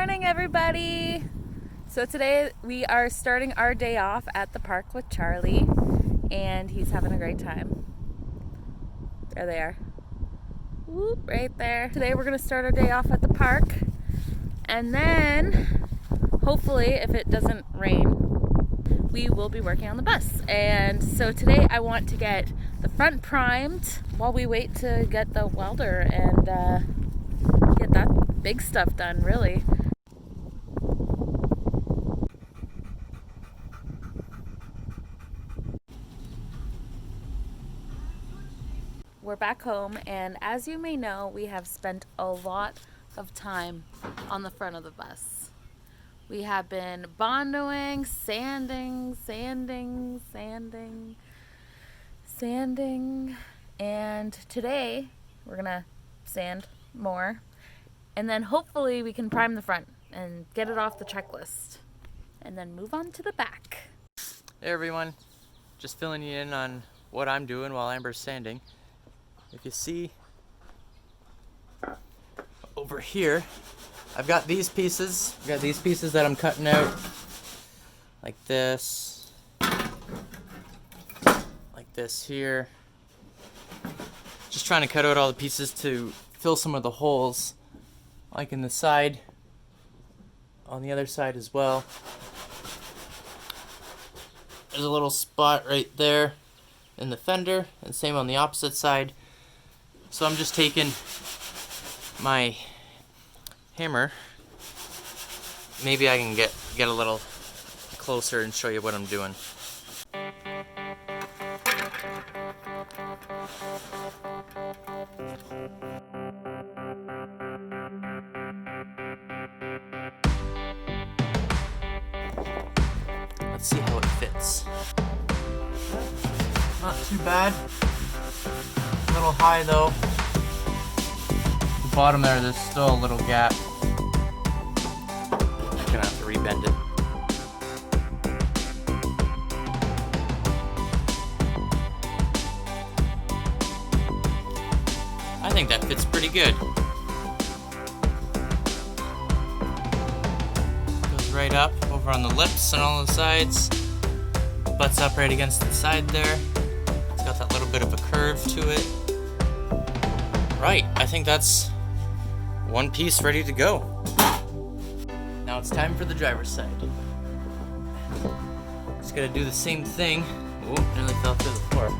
morning, everybody. So today we are starting our day off at the park with Charlie, and he's having a great time. There they are. Whoop, right there. Today we're gonna start our day off at the park, and then hopefully, if it doesn't rain, we will be working on the bus. And so today I want to get the front primed while we wait to get the welder and get that big stuff done, really. We're back home, and as you may know, we have spent a lot of time on the front of the bus. We have been bondoing, sanding, and today we're gonna sand more, and then hopefully we can prime the front and get it off the checklist, and then move on to the back. Hey everyone, just filling you in on what I'm doing while Amber's sanding. If you see over here, I've got these pieces. I've got these pieces that I'm cutting out like this here. Just trying to cut out all the pieces to fill some of the holes, like in the side, on the other side as well. There's a little spot right there in the fender, and same on the opposite side. So I'm just taking my hammer. Maybe I can get a little closer and show you what I'm doing. Let's see how it fits. Not too bad. A little high though. The bottom there's still a little gap. I'm gonna have to rebend it. I think that fits pretty good. Goes right up over on the lips and all the sides. Butts up right against the side there. It's got that little bit of a curve to it. Right, I think that's one piece ready to go. Now it's time for the driver's side. Just gotta do the same thing. Oh, nearly fell through the floor.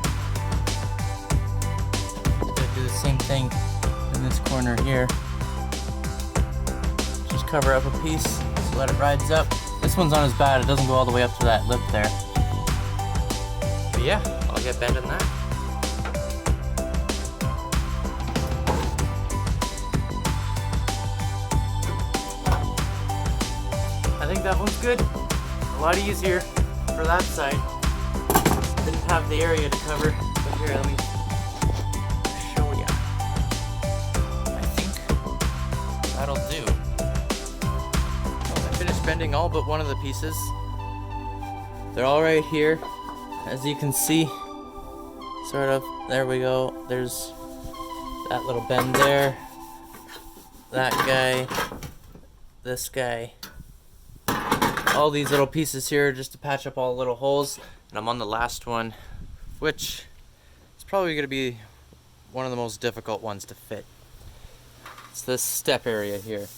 Just gotta do the same thing in this corner here. Just cover up a piece, so let it rise up. This one's not as bad, it doesn't go all the way up to that lip there. But yeah, I'll get bending that. I think that one's good. A lot easier for that side. Didn't have the area to cover, but here, let me show ya. I think that'll do. I finished bending all but one of the pieces. They're all right here, as you can see. Sort of. There we go. There's that little bend there. That guy. This guy. All these little pieces here just to patch up all the little holes. And I'm on the last one, which is probably going to be one of the most difficult ones to fit. It's this step area here.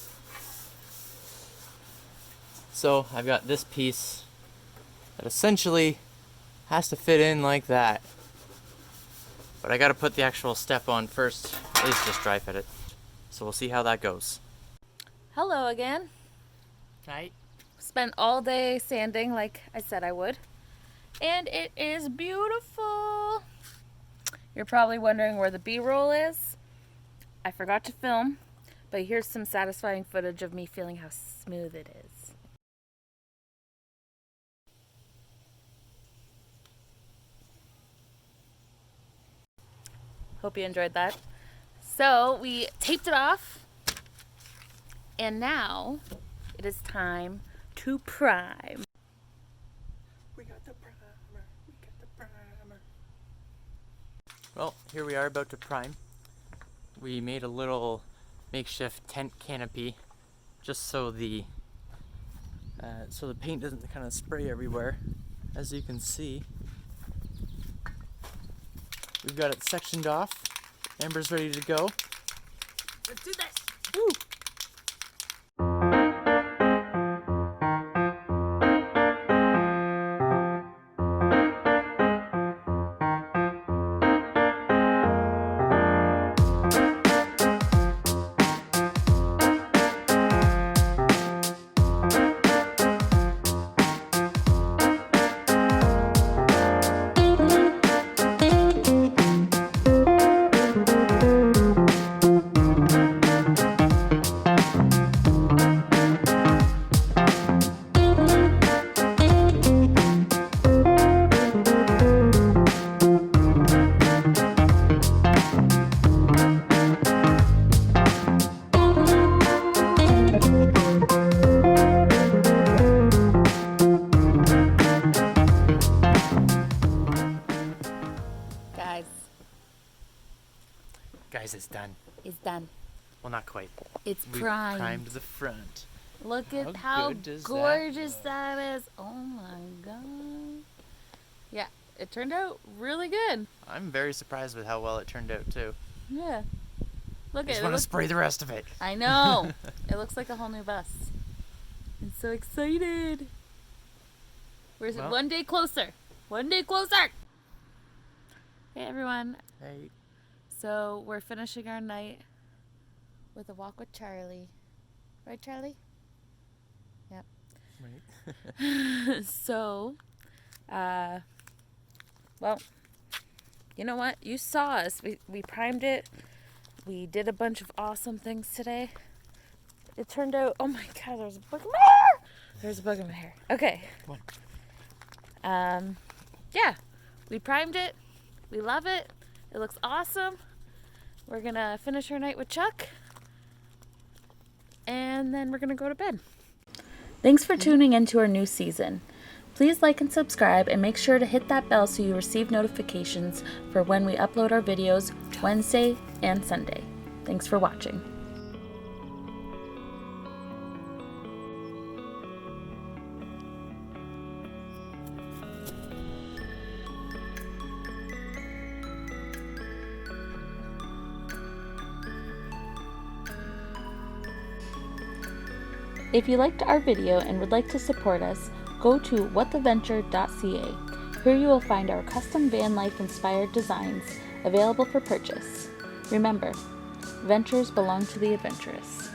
So I've got this piece that essentially has to fit in like that. But I got to put the actual step on first, at least just dry fit it. So we'll see how that goes. Hello again. Night. Spent all day sanding like I said I would, and it is beautiful. You're probably wondering where the B-roll is. I forgot to film, but here's some satisfying footage of me feeling how smooth it is. Hope you enjoyed that. So we taped it off, and now it is time to prime. We got the primer. Well, here we are about to prime. We made a little makeshift tent canopy just so the paint doesn't kind of spray everywhere. As you can see, we've got it sectioned off. Amber's ready to go. Let's do this. Woo! Guys, it's done. It's done. Well, not quite. It's We primed. primed the front. Look at How how good does that gorgeous look? that is. Oh my god. Yeah, it turned out really good. I'm very surprised with how well it turned out too. Yeah. Look I at just it. want to spray the rest of it. I know. It looks like a whole new bus. I'm so excited. We're Well- one day closer. One day closer. Hey everyone. Hey. So we're finishing our night with a walk with Charlie. Right, Charlie? Yep. Right. So, well, you know what? You saw us. We primed it. We did a bunch of awesome things today. It turned out, oh my god, there's a bug in my hair! There's a bug in my hair. Okay. Come Yeah, we primed it. We love it. It looks awesome. We're gonna finish our night with Chuck. And then we're gonna go to bed. Thanks for tuning in to our new season. Please like and subscribe and make sure to hit that bell so you receive notifications for when we upload our videos Wednesday and Sunday. Thanks for watching. If you liked our video and would like to support us, go to whattheventure.ca. Here you will find our custom van life inspired designs available for purchase. Remember, ventures belong to the adventurous.